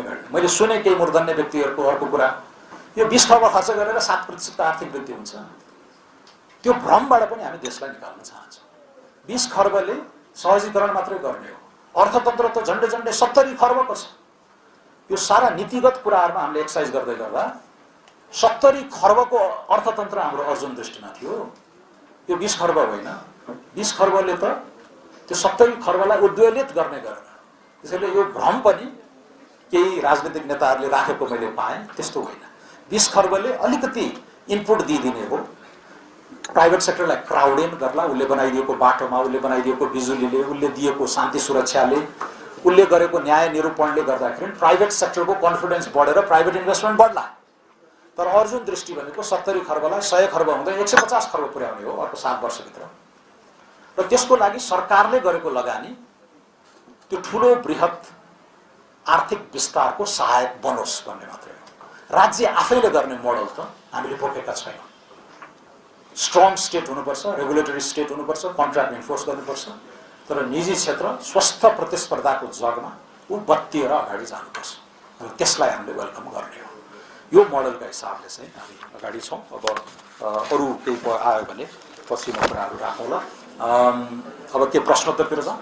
एकदमै घट्यो। मैले सुने केही मूर्धन्य व्यक्तिहरूको अर्को कुरा, यो 20 खर्ब खर्च गरेर 7% आर्थिक वृद्धि हुन्छ। त्यो भ्रमबाट पनि हामी देशलाई निकाल्न चाहन्छौँ। 20 खर्बले सहजीकरण मात्रै गर्ने हो। अर्थतन्त्र त झन्डै झन्डै 70 खर्बको छ। यो सारा नीतिगत कुराहरूमा हामीले एक्सर्साइज गर्दै गर्दा 70 खर्बको अर्थतन्त्र हाम्रो अर्जुन दृष्टिमा थियो। यो 20 खर्ब होइन। 20 खर्बले त त्यो 70 खर्बलाई उद्वेलित गर्ने गरेर, त्यसैले यो भ्रम पनि केही राजनीतिक नेताहरूले राखेको मैले पाएँ, त्यस्तो होइन। 20 खर्बले अलिकति इनपुट दिइदिने हो। प्राइभेट सेक्टरलाई क्राउडिङ गर्ला, उसले बनाइदिएको बाटोमा, उसले बनाइदिएको बिजुलीले, उसले दिएको शान्ति सुरक्षाले, उसले गरेको न्याय निरूपणले गर्दाखेरि प्राइभेट सेक्टरको कन्फिडेन्स बढेर प्राइभेट इन्भेस्टमेन्ट बढ्ला। तर अर्जुन दृष्टि भनेको 70 खर्बलाई 100 खर्ब हुँदै 150 खर्ब पुर्याउने हो अर्को 7 वर्षभित्र। र त्यसको लागि सरकारले गरेको लगानी त्यो ठुलो बृहत आर्थिक विस्तारको सहायक बनोस् भन्ने मात्रै हो। राज्य आफैले गर्ने मोडल त हामीले बोकेका छैनौँ। स्ट्रङ स्टेट हुनुपर्छ, रेगुलेटरी स्टेट हुनुपर्छ, कन्ट्र्याक्ट इन्फोर्स गर्नुपर्छ। तर निजी क्षेत्र स्वस्थ प्रतिस्पर्धाको जगमा ऊ बत्तिएर अगाडि जानुपर्छ र त्यसलाई हामीले वेलकम गर्ने हो। यो मोडलका हिसाबले चाहिँ हामी अगाडि छौँ। अब अरू केही आयो भने पछि म कुराहरू राखौँला। अब के प्रश्नोत्तरतिर जाउँ?